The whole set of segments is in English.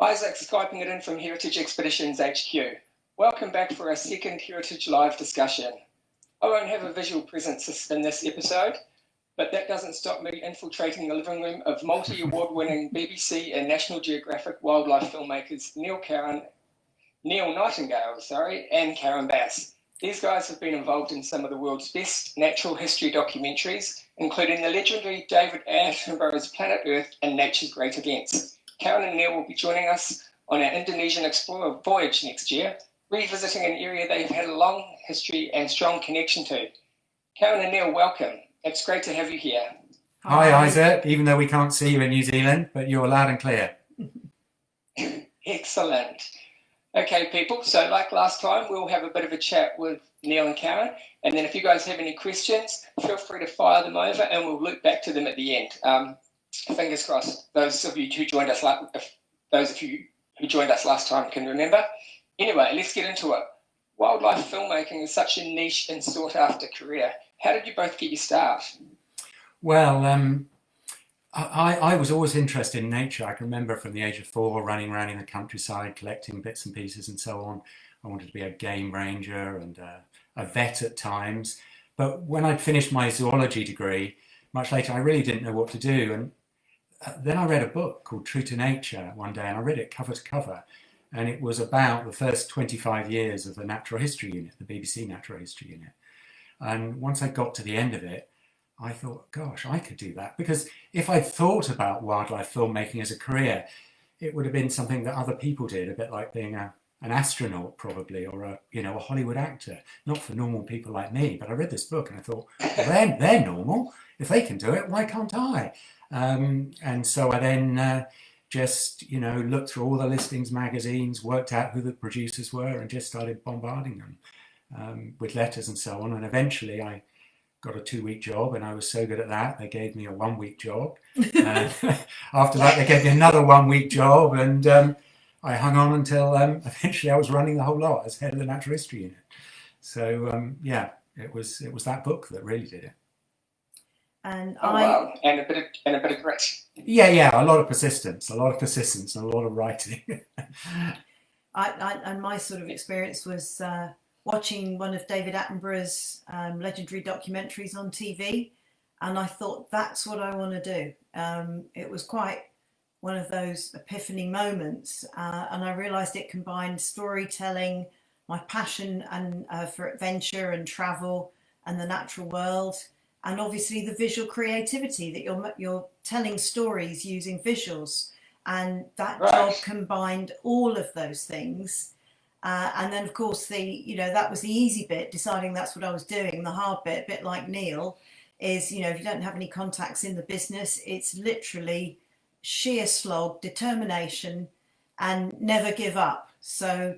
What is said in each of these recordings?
Isaac Skyping it in from Heritage Expeditions HQ. Welcome back for our second Heritage Live discussion. I won't have a visual presence in this episode, but that doesn't stop me infiltrating the living room of multi-award-winning BBC and National Geographic wildlife filmmakers Neil Nightingale, and Karen Bass. These guys have been involved in some of the world's best natural history documentaries, including the legendary David Attenborough's Planet Earth and Nature's Great Events. Karen and Neil will be joining us on our Indonesian Explorer voyage next year, revisiting an area they've had a long history and strong connection to. Karen and Neil, welcome. It's great to have you here. Hi Isaac, even though we can't see you in New Zealand, but you're loud and clear. Excellent. Okay, people, so like last time, we'll have a bit of a chat with Neil and Karen, and then if you guys have any questions, feel free to fire them over and we'll loop back to them at the end. Fingers crossed, those of you who joined us last time can remember. Anyway, let's get into it. Wildlife filmmaking is such a niche and sought after career. How did you both get your start? Well, I was always interested in nature. I can remember from the age of 4 running around in the countryside, collecting bits and pieces and so on. I wanted to be a game ranger and a vet at times. But when I'd finished my zoology degree, much later, I really didn't know what to do. And then I read a book called True to Nature one day, and I read it cover to cover. And it was about the first 25 years of the Natural History Unit, the BBC Natural History Unit. And once I got to the end of it, I thought, gosh, I could do that. Because if I'd thought about wildlife filmmaking as a career, it would have been something that other people did, a bit like being an astronaut probably, or a Hollywood actor. Not for normal people like me. But I read this book and I thought, well, they're normal. If they can do it, why can't I? And so I then just looked through all the listings, magazines, worked out who the producers were, and just started bombarding them with letters and so on. And eventually I got a 2-week job, and I was so good at that, they gave me a 1-week job. After that, they gave me another 1-week job, and I hung on until eventually I was running the whole lot as head of the Natural History Unit. So it was that book that really did it. And wow, and a bit of grit. Yeah, a lot of persistence, and a lot of writing. And my sort of experience was watching one of David Attenborough's legendary documentaries on TV, and I thought, that's what I want to do. It was quite one of those epiphany moments, and I realised it combined storytelling, my passion and for adventure and travel and the natural world, and obviously the visual creativity that you're telling stories using visuals, and that job combined all of those things. And then of course that was the easy bit, deciding that's what I was doing. The hard bit, a bit like Neil, is if you don't have any contacts in the business, it's literally sheer slog, determination, and never give up. So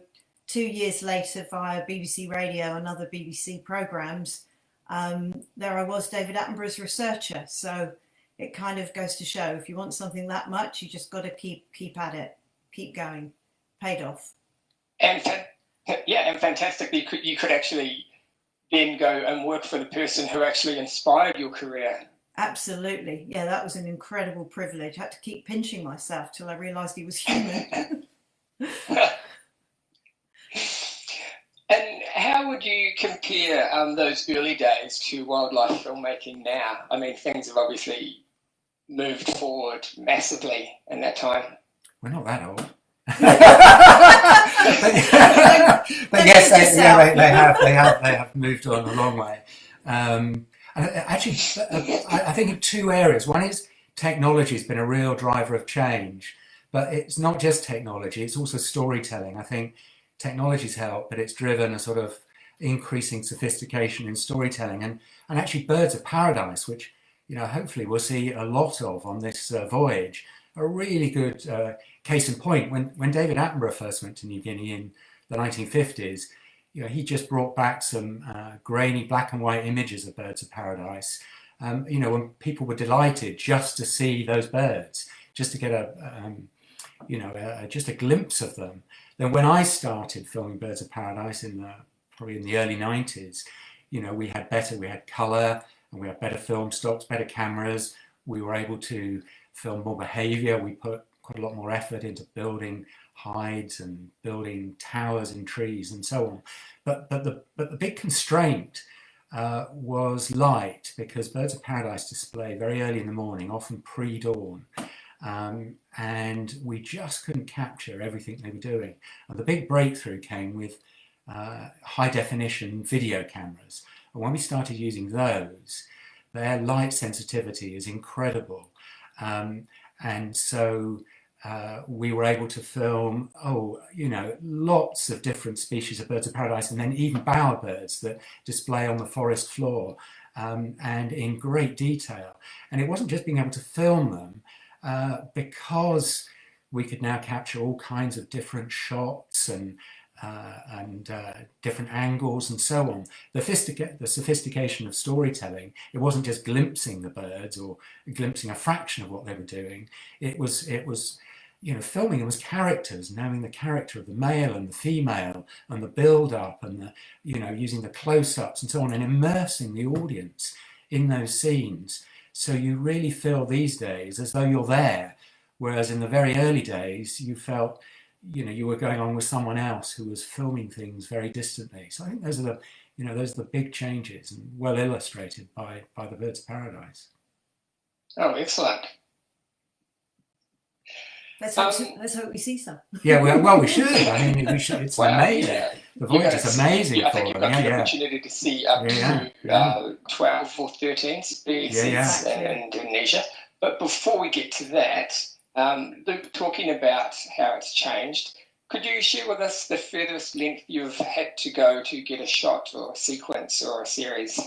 2 years later, via BBC Radio and other BBC programmes, there I was, David Attenborough's researcher. So it kind of goes to show, if you want something that much, you just got to keep at it, keep going. Paid off. And fantastically, you could actually then go and work for the person who actually inspired your career. Absolutely. Yeah, that was an incredible privilege. I had to keep pinching myself till I realised he was human. And how would you compare those early days to wildlife filmmaking now? I mean, things have obviously moved forward massively in that time. We're not that old. but yes, they have moved on a long way. Actually, I think in 2 areas. One is technology has been a real driver of change, but it's not just technology, it's also storytelling. I think technology's helped, but it's driven a sort of increasing sophistication in storytelling, and actually Birds of Paradise, which hopefully we'll see a lot of on this voyage, a really good case in point. When David Attenborough first went to New Guinea in the 1950s, he just brought back some grainy black and white images of Birds of Paradise. When people were delighted just to see those birds, just to get just a glimpse of them. Then when I started filming Birds of Paradise probably in the early 90s, we had colour, and we had better film stocks, better cameras. We were able to film more behaviour. We put quite a lot more effort into building hides and building towers in trees and so on. But the big constraint was light, because birds of paradise display very early in the morning, often pre-dawn. And we just couldn't capture everything they were doing. And the big breakthrough came with high definition video cameras. And when we started using those, their light sensitivity is incredible. And so we were able to film, lots of different species of birds of paradise, and then even bowerbirds that display on the forest floor, and in great detail. And it wasn't just being able to film them, because we could now capture all kinds of different shots and different angles and so on. The sophistication of storytelling, it wasn't just glimpsing the birds or glimpsing a fraction of what they were doing. It was filming them as characters, knowing the character of the male and the female and the build-up and the, using the close-ups and so on, and immersing the audience in those scenes. So you really feel these days as though you're there, whereas in the very early days you felt, you were going on with someone else who was filming things very distantly. So I think those are the big changes, and well illustrated by the Birds of Paradise. Oh, excellent. Let's hope we see some. Yeah, well, we should. I mean, we should. It's amazing. Yeah. The voyage is amazing. I think you've got the opportunity to see up to 12 or 13 species in Indonesia. But before we get to that, Luke, talking about how it's changed, could you share with us the furthest length you've had to go to get a shot or a sequence or a series?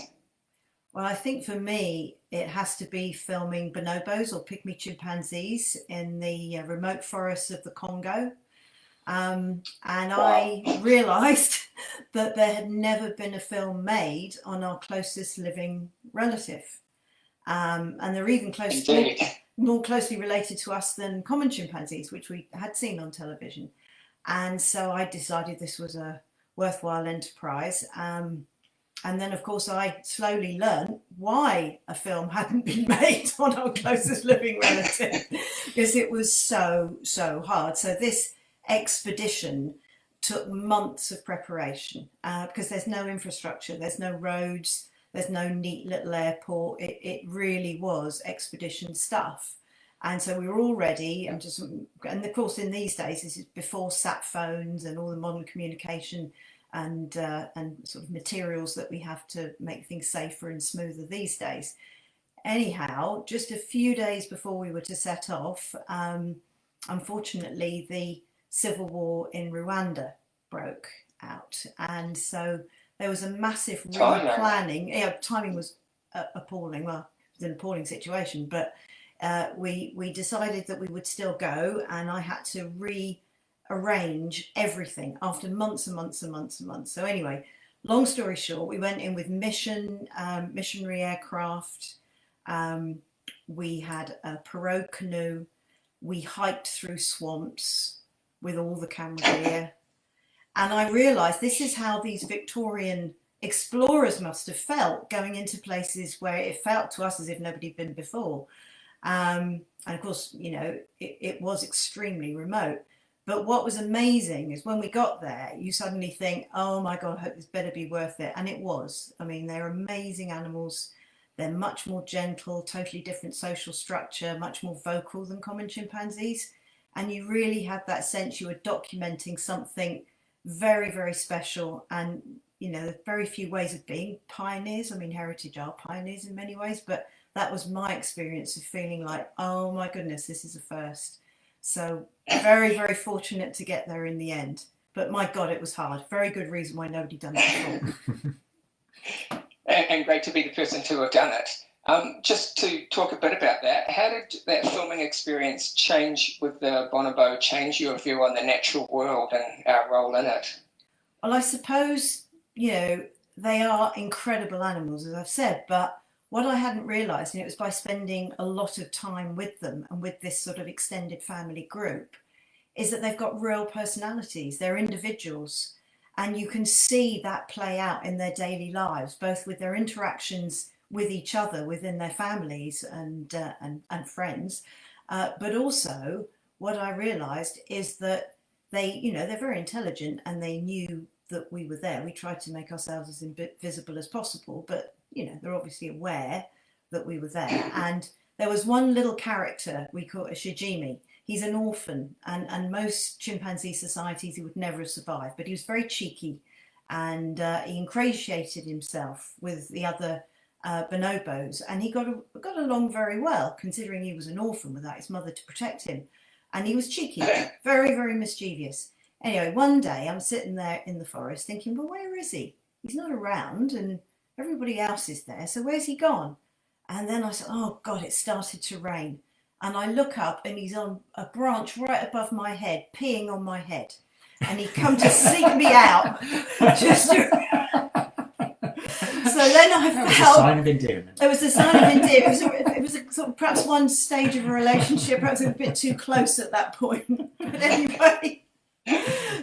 Well, I think for me, it has to be filming bonobos or pygmy chimpanzees in the remote forests of the Congo. I realised that there had never been a film made on our closest living relative. And they're even more closely related to us than common chimpanzees, which we had seen on television. And so I decided this was a worthwhile enterprise. And then, of course, I slowly learned why a film hadn't been made on our closest living relative, because it was so hard. So this expedition took months of preparation, because there's no infrastructure, there's no roads, there's no neat little airport. It really was expedition stuff. And so we were all ready, and of course in these days, this is before sat phones and all the modern communication and sort of materials that we have to make things safer and smoother these days. Anyhow, just a few days before we were to set off, unfortunately the civil war in Rwanda broke out, and so there was a massive replanning. Timing was appalling. Well, it was an appalling situation, but we decided that we would still go, and I had to rearrange everything after months and months and months and months. So anyway, long story short, we went in with missionary aircraft. We had a pirogue canoe. We hiked through swamps with all the camera gear. And I realised this is how these Victorian explorers must have felt, going into places where it felt to us as if nobody had been before. And of course, it was extremely remote. But what was amazing is when we got there, you suddenly think, oh my God, I hope this better be worth it. And it was. I mean, they're amazing animals. They're much more gentle, totally different social structure, much more vocal than common chimpanzees. And you really had that sense you were documenting something very, very special. And, very few ways of being pioneers. I mean, heritage are pioneers in many ways, but that was my experience of feeling like, oh my goodness, this is a first. So very, very fortunate to get there in the end. But my God, it was hard. Very good reason why nobody done it before. And great to be the person to have done it. Just to talk a bit about that, how did that filming experience change with the bonobo, change your view on the natural world and our role in it? Well, I suppose, they are incredible animals, as I've said, but what I hadn't realised, and it was by spending a lot of time with them and with this sort of extended family group, is that they've got real personalities. They're individuals, and you can see that play out in their daily lives, both with their interactions with each other within their families and friends, but also what I realized is that they're very intelligent, and they knew that we were there. We tried to make ourselves as invisible as possible, but they're obviously aware that we were there. And there was one little character we call a Shijimi. He's an orphan, and most chimpanzee societies he would never have survived, but he was very cheeky, and he ingratiated himself with the other bonobos, and he got along very well, considering he was an orphan without his mother to protect him. And he was cheeky, very, very mischievous. Anyway, one day I'm sitting there in the forest thinking, well, where is he? He's not around, and everybody else is there, so where's he gone? And then I said, oh God, it started to rain. And I look up, and he's on a branch right above my head, peeing on my head. And he'd come to seek me out. Just to... So then I felt... It was a sign of endearment. It was a sign of endearment. It was a sort of perhaps one stage of a relationship, perhaps a bit too close at that point. But anyway...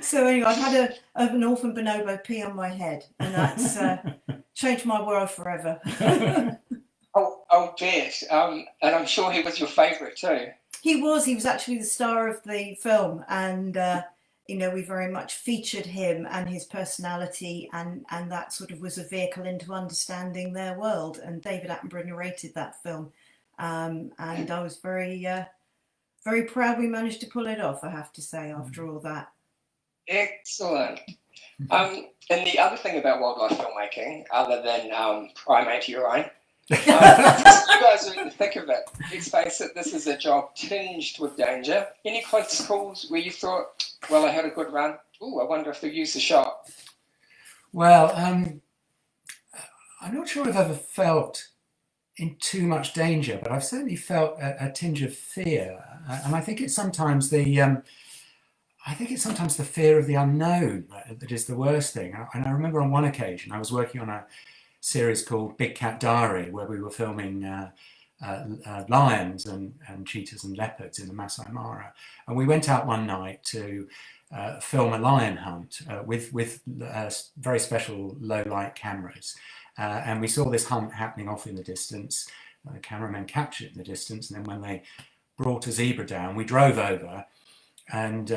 So anyway, I've had an orphan bonobo pee on my head, and that's changed my world forever. Oh, bet. And I'm sure he was your favourite too. He was actually the star of the film, and we very much featured him and his personality, and that sort of was a vehicle into understanding their world. And David Attenborough narrated that film, and I was very proud we managed to pull it off, I have to say, after all that. Excellent. And the other thing about wildlife filmmaking, other than primate urine, you guys are in the thick of it. Let's face it, this is a job tinged with danger. Any close calls where you thought, well, I had a good run? Ooh, I wonder if they'll use the shot. Well, I'm not sure I've ever felt in too much danger, but I've certainly felt a tinge of fear, and I think it's sometimes the fear of the unknown that is the worst thing. And I remember on one occasion I was working on a series called Big Cat Diary, where we were filming lions and cheetahs and leopards in the Masai Mara, and we went out one night to film a lion hunt with very special low light cameras. And we saw this hunt happening off in the distance. The cameramen captured it in the distance, and then when they brought a zebra down, we drove over and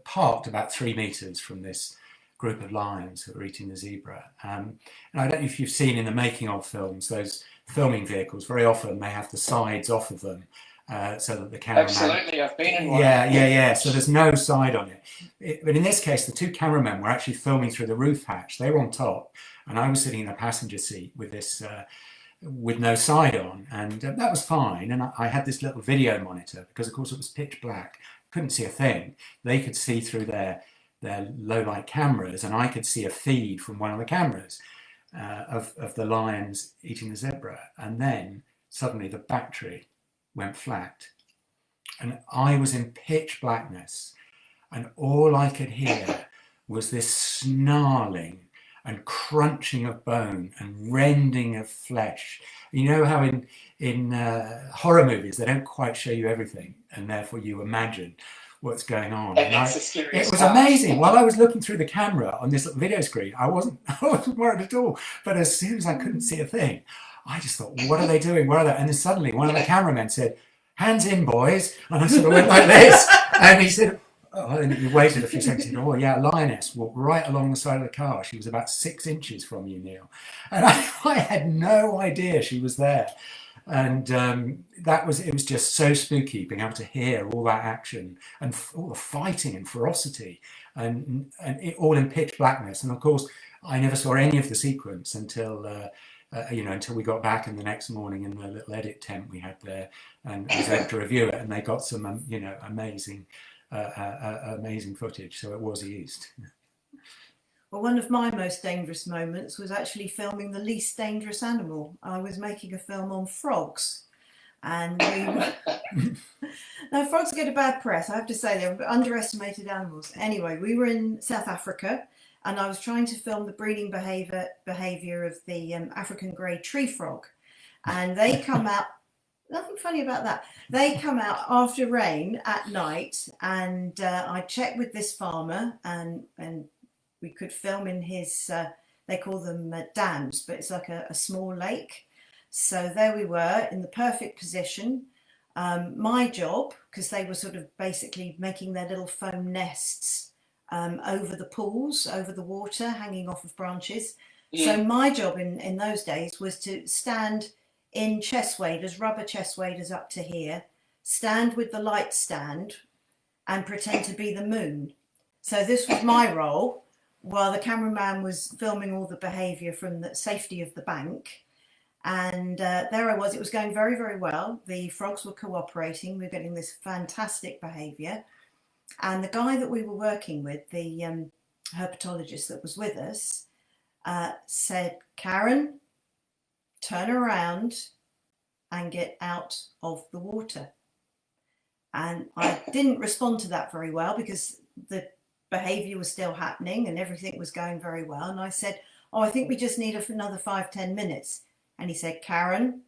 parked about 3 meters from this group of lions who were eating the zebra. And I don't know if you've seen in the making of films, those filming vehicles, very often they have the sides off of them so that the cameraman... Absolutely, I've been in one. Yeah. So there's no side on it. But in this case, the two cameramen were actually filming through the roof hatch. They were on top, and I was sitting in the passenger seat with this... with no side on, and that was fine. And I had this little video monitor, because of course it was pitch black, couldn't see a thing. They could see through their low light cameras, and I could see a feed from one of the cameras of the lions eating the zebra. And then suddenly the battery went flat, and I was in pitch blackness, and all I could hear was this snarling and crunching of bone and rending of flesh. You know how in horror movies they don't quite show you everything, and therefore you imagine what's going on. And it was amazing. While I was looking through the camera on this little video screen, I wasn't worried at all. But as soon as I couldn't see a thing, I just thought, what are they doing? Where are they? And then suddenly one of the cameramen said, "Hands in, boys." And I sort of went like this. And he said, oh, and he waited a few seconds and said, "Oh yeah, a lioness walked right along the side of the car. She was about 6 inches from you, Neil." And I had no idea she was there. And it was just so spooky, being able to hear all that action and all the fighting and ferocity, and it all in pitch blackness. And of course, I never saw any of the sequence until until we got back in the next morning in the little edit tent we had there, and I was able to review it. And they got some amazing footage, so it was used. Well, one of my most dangerous moments was actually filming the least dangerous animal. I was making a film on frogs, and now frogs get a bad press, I have to say. They're underestimated animals. Anyway, we were in South Africa, and I was trying to film the breeding behaviour of the African grey tree frog, and they come out. Nothing funny about that. They come out after rain at night, and I checked with this farmer, and we could film in his, they call them dams, but it's like a small lake. So there we were in the perfect position. My job, because they were sort of basically making their little foam nests over the pools, over the water, hanging off of branches. So my job in those days was to stand in chest waders, rubber chest waders up to here, stand with the light stand and pretend to be the moon. So this was my role, while the cameraman was filming all the behaviour from the safety of the bank. And there I was. It was going very, very well. The frogs were cooperating. We were getting this fantastic behaviour. And the guy that we were working with, the herpetologist that was with us, said, "Karen, turn around and get out of the water." And I didn't respond to that very well because the behaviour was still happening and everything was going very well. And I said, "Oh, I think we just need another 5-10 minutes. And he said, "Karen,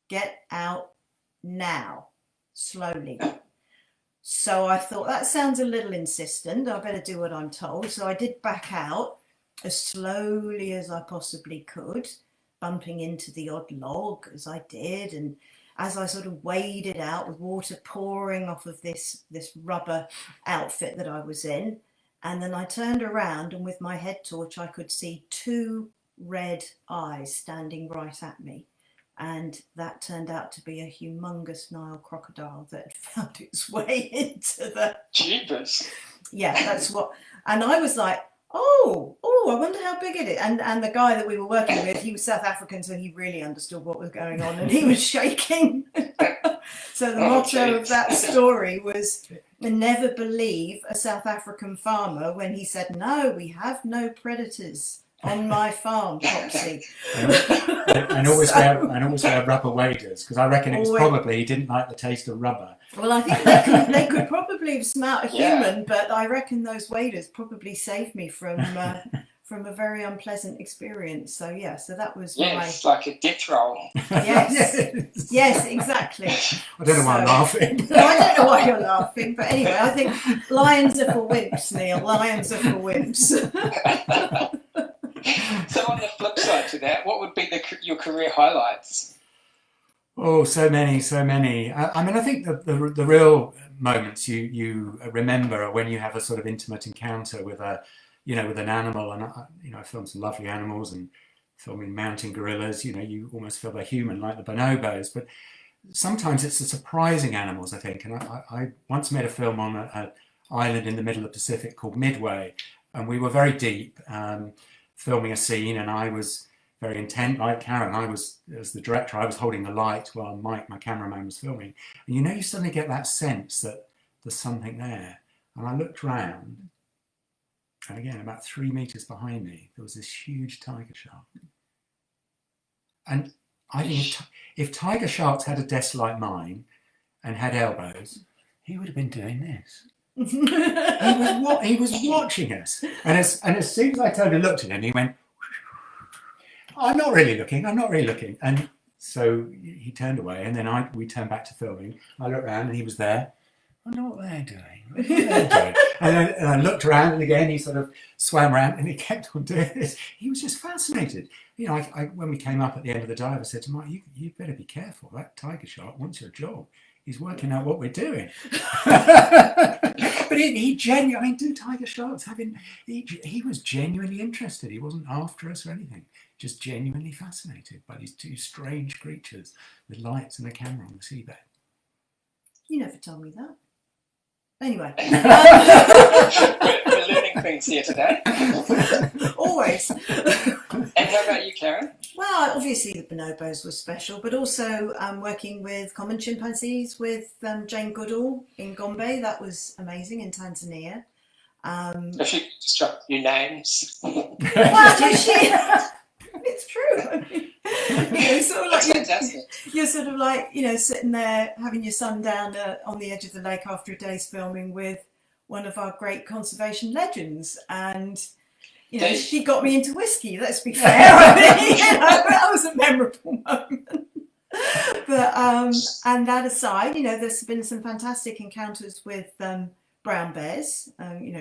get out now, slowly." So I thought, that sounds a little insistent. I better do what I'm told. So I did back out as slowly as I possibly could, bumping into the odd log as I did. And as I sort of waded out with water pouring off of this rubber outfit that I was in. And then I turned around, and with my head torch, I could see 2 red eyes standing right at me, and that turned out to be a humongous Nile crocodile that had found its way into the Jeepers. Yeah, that's what. And I was like, oh, I wonder how big it is. And the guy that we were working with, he was South African, so he really understood what was going on, and he was shaking. So the motto of that story was, never believe a South African farmer when he said, "No, we have no predators on my farm, Popsy." and always wear rubber waders, because I reckon it was probably he didn't like the taste of rubber. Well, I think they could probably have smelt a human, but I reckon those waders probably saved me from a very unpleasant experience. So yeah, so that was it's like a death roll. Yes, exactly. I don't know why I'm laughing. No, I don't know why you're laughing, but anyway, I think lions are for wimps, Neil. Lions are for wimps. So on the flip side to that, what would be your career highlights? Oh, so many. I mean, I think the real moments you remember are when you have a sort of intimate encounter with with an animal. And I filmed some lovely animals, and filming mountain gorillas. You almost feel they're human, like the bonobos. But sometimes it's the surprising animals, I think. And I once made a film on an island in the middle of the Pacific called Midway, and we were very deep. Filming a scene, and I was very intent, like Karen. I was, as the director, I was holding the light while Mike, my cameraman, was filming. And you suddenly get that sense that there's something there. And I looked round, and again, about 3 meters behind me, there was this huge tiger shark. And I think if tiger sharks had a desk like mine and had elbows, he would have been doing this. He was watching us, and as soon as I turned and looked at him, he went, I'm not really looking. And so he turned away, and then we turned back to filming. I looked around, and he was there. I wonder what they're doing. And I looked around, and again he sort of swam around, and he kept on doing this. He was just fascinated. When we came up at the end of the dive, I said to Mike, you better be careful. That tiger shark wants your job. He's working out what we're doing. But he genuinely, do tiger sharks he was genuinely interested. He wasn't after us or anything, just genuinely fascinated by these 2 strange creatures with lights and a camera on the seabed. You never told me that. Anyway. We're learning things here today. Always. And how about you, Karen? Well, obviously the bonobos were special, but also working with common chimpanzees with Jane Goodall in Gombe. That was amazing, in Tanzania. If you just drop your names. Well, it's true. You're sort of like, sitting there having your sundown on the edge of the lake after a day's filming with one of our great conservation legends, and she got me into whiskey. Let's be fair. That was a memorable moment. But and that aside, there's been some fantastic encounters with brown bears,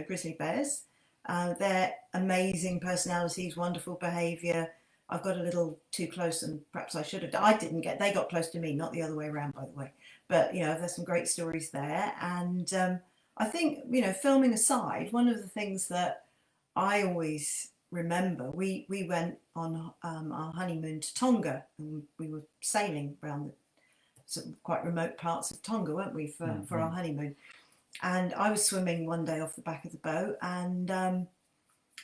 grizzly bears. They're amazing personalities, wonderful behaviour. I've got a little too close, and perhaps I should have. They got close to me, not the other way around, by the way. but there's some great stories there. And I think, filming aside, one of the things that I always remember, we went on our honeymoon to Tonga, and we were sailing around the sort of quite remote parts of Tonga, weren't we, for our honeymoon. And I was swimming one day off the back of the boat, and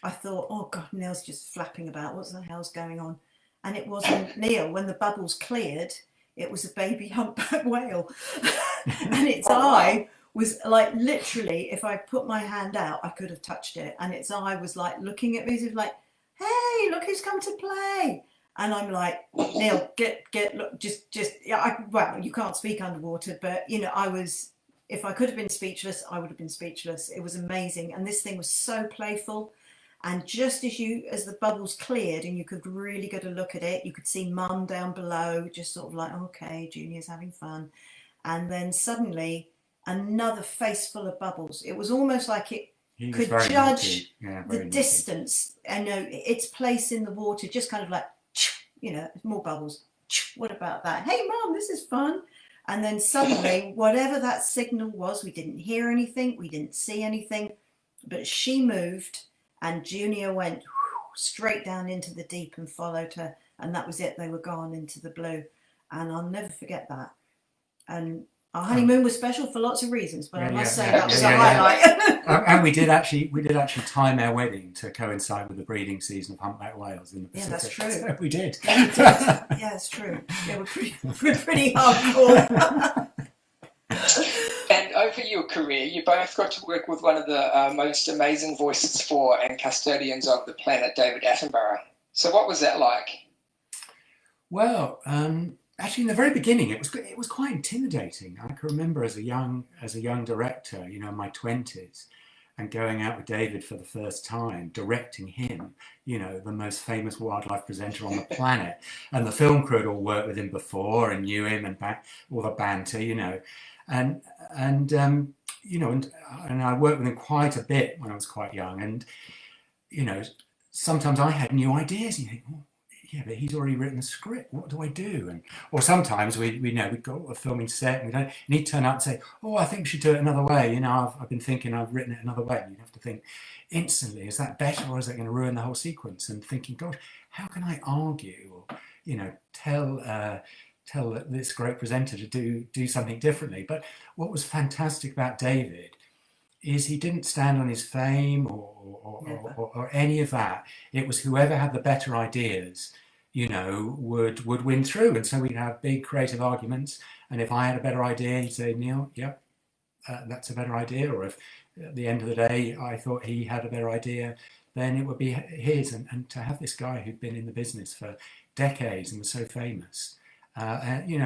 I thought, oh God, Neil's just flapping about. What the hell's going on? And it wasn't Neil. When the bubbles cleared, it was a baby humpback whale. And its eye was like, literally, if I put my hand out, I could have touched it. And its eye was like looking at me, as if like, hey, look who's come to play. And I'm like, Neil, look, well, you can't speak underwater, but I was, if I could have been speechless, I would have been speechless. It was amazing. And this thing was so playful. And just as the bubbles cleared and you could really get a look at it, you could see Mum down below, just sort of like, okay, Junior's having fun. And then suddenly another face full of bubbles. It was almost like it could judge the distance and its place in the water, just kind of like, more bubbles. What about that? Hey, Mum, this is fun. And then suddenly, whatever that signal was, we didn't hear anything, we didn't see anything, but she moved and Junior went straight down into the deep and followed her. And that was it. They were gone into the blue. And I'll never forget that. And our honeymoon was special for lots of reasons, but I must say that was a highlight. And we did actually time our wedding to coincide with the breeding season of humpback whales in the Pacific. Yeah, that's true. So we did. Yeah, it's true. Yeah, we're pretty hardcore. And over your career, you both got to work with one of the most amazing voices for and custodians of the planet, David Attenborough. So what was that like? Well, actually, in the very beginning, it was quite intimidating. I can remember as a young director, in my 20s, and going out with David for the first time, directing him, the most famous wildlife presenter on the planet. And the film crew had all worked with him before and knew him and all the banter, and I worked with him quite a bit when I was quite young. And, sometimes I had new ideas. You think, oh, yeah, but he's already written a script. What do I do? Or sometimes we'd go a filming set and he'd turn up and say, oh, I think we should do it another way. I've been thinking, I've written it another way. And you'd have to think instantly, is that better or is that going to ruin the whole sequence? And thinking, gosh, how can I argue or, tell this great presenter to do something differently? But what was fantastic about David is he didn't stand on his fame or any of that. It was whoever had the better ideas, would win through. And so we'd have big creative arguments. And if I had a better idea, he'd say, Neil, yep, that's a better idea. Or if at the end of the day, I thought he had a better idea, then it would be his. And to have this guy who'd been in the business for decades and was so famous,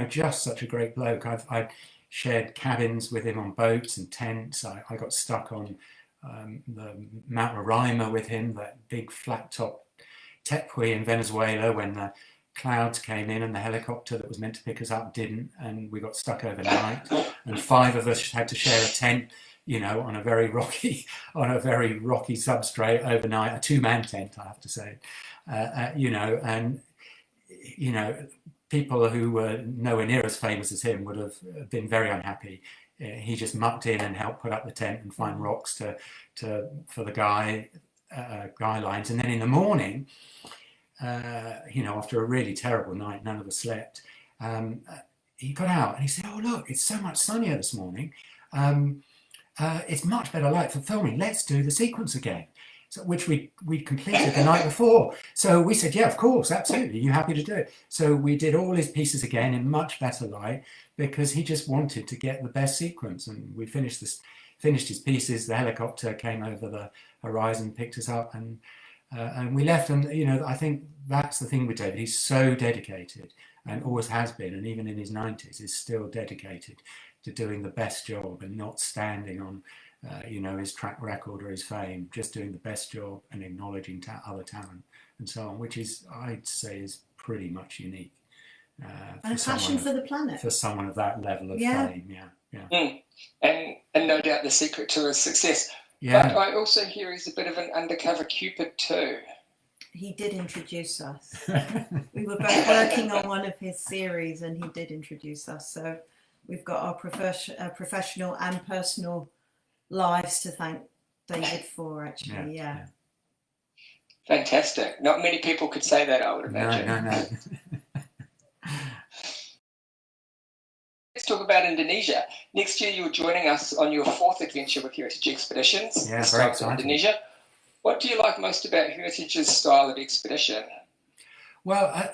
just such a great bloke. I've shared cabins with him on boats and tents. I got stuck on the Mount Roraima with him, that big flat top tepuy in Venezuela, when the clouds came in and the helicopter that was meant to pick us up didn't, and we got stuck overnight. And 5 of us had to share a tent, on a very rocky substrate overnight, a 2-man tent, I have to say, people who were nowhere near as famous as him would have been very unhappy. He just mucked in and helped put up the tent and find rocks for the guy lines. And then in the morning, after a really terrible night, none of us slept, he got out and he said, oh, look, it's so much sunnier this morning. It's much better light for filming. Let's do the sequence again. So, which we'd completed the night before. So we said, yeah, of course, absolutely. You happy to do it? So we did all his pieces again in much better light because he just wanted to get the best sequence. And we finished his pieces. The helicopter came over the horizon, picked us up, and we left. And I think that's the thing with David. He's so dedicated and always has been, and even in his 90s, is still dedicated to doing the best job and not standing on his track record or his fame, just doing the best job and acknowledging other talent and so on, which is, I'd say, is pretty much unique. And a passion for the planet. For someone of that level of fame, And no doubt the secret to his success. Yeah. But I also hear he's a bit of an undercover Cupid too. He did introduce us. We were both working on one of his series and he did introduce us. So we've got our professional and personal lives to thank David for, actually. Yeah. Fantastic. Not many people could say that, I would imagine. No. Let's talk about Indonesia. Next year, you're joining us on your 4th adventure with Heritage Expeditions. Yeah, this very time to exciting. Indonesia. What do you like most about Heritage's style of expedition? Well,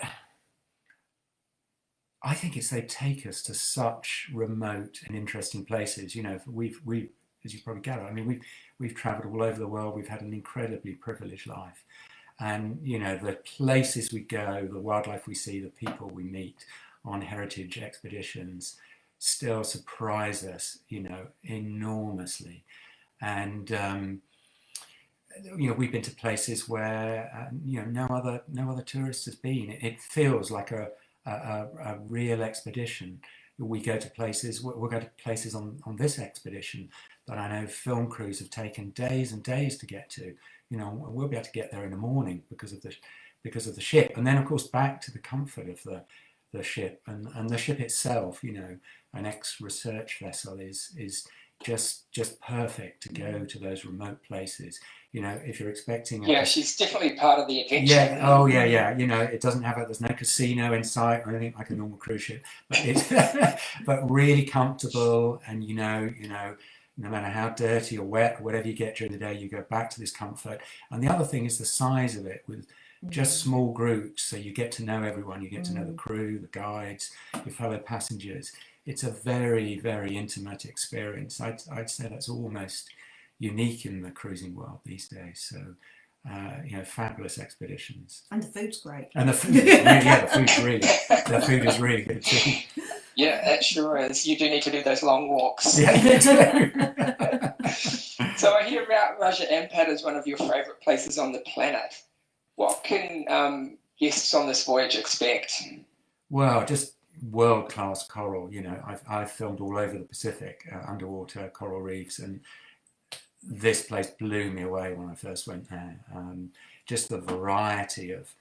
I think it's they take us to such remote and interesting places. You know, we've as you probably gather, I mean, we've travelled all over the world. We've had an incredibly privileged life, and you know, the places we go, the wildlife we see, the people we meet on heritage expeditions still surprise us, you know, enormously. And you know, we've been to places where you know, no other tourist has been. It feels like a real expedition. We go to places. We'll go to places on this expedition that I know film crews have taken days and days to get to. You know, we'll be able to get there in the morning because of the ship, and then of course back to the comfort of the ship, and the ship itself. You know, an ex-research vessel is just perfect to go to those remote places. You know, if you're expecting she's definitely part of the adventure. Yeah, oh yeah. You know, it doesn't have there's no casino in sight or anything like a normal cruise ship, but it's but really comfortable. And you know, no matter how dirty or wet or whatever you get during the day, you go back to this comfort. And the other thing is the size of it, with just small groups, so you get to know everyone. You get to know the crew, the guides, your fellow passengers. It's a very, very intimate experience. I'd say that's almost unique in the cruising world these days. So, you know, fabulous expeditions. And the food's great. And the food is really, the food is really good too. Yeah, it sure is. You do need to do those long walks. Yeah, you do. So I hear Raja Ampat is one of your favourite places on the planet. What can guests on this voyage expect? Well, just world-class coral. You know, I've filmed all over the Pacific, underwater coral reefs, and this place blew me away when I first went there. Just the variety of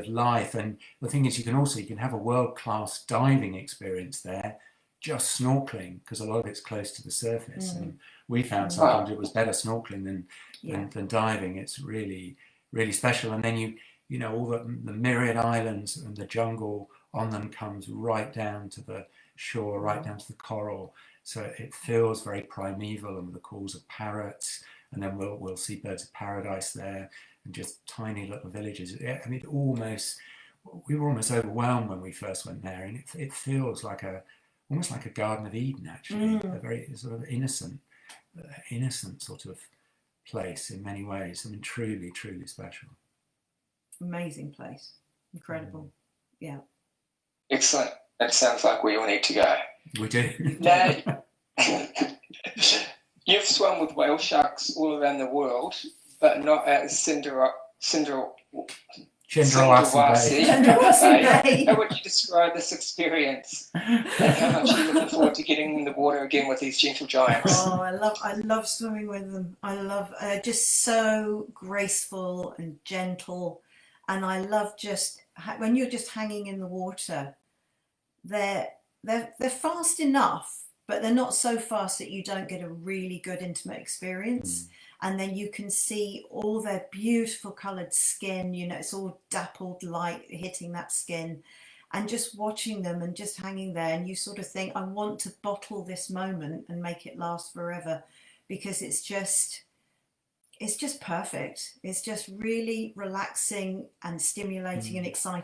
life, and the thing is, you can have a world-class diving experience there, just snorkeling, because a lot of it's close to the surface, and we found sometimes it was better snorkeling than diving. It's really, really special. And then you know, all the myriad islands and the jungle on them comes right down to the shore, right down to the coral. So it feels very primeval, and with the calls of parrots, and then we'll see birds of paradise there, and just tiny little villages. I mean, we were almost overwhelmed when we first went there, and it feels like almost like a Garden of Eden, actually, a very sort of innocent sort of place in many ways. I mean, truly, truly special. Amazing place, incredible. Yeah. Excellent. That sounds like we all need to go. We do. Now, you've swum with whale sharks all around the world, but not at Cendrawasih Bay. How would you describe this experience? And how much are you looking forward to getting in the water again with these gentle giants? Oh, I love swimming with them. I love just so graceful and gentle, and I love just when you're just hanging in the water. They're fast enough, but they're not so fast that you don't get a really good intimate experience. And then you can see all their beautiful coloured skin. You know, it's all dappled light hitting that skin, and just watching them and just hanging there. And you sort of think, I want to bottle this moment and make it last forever, because it's just perfect. It's just really relaxing and stimulating and exciting.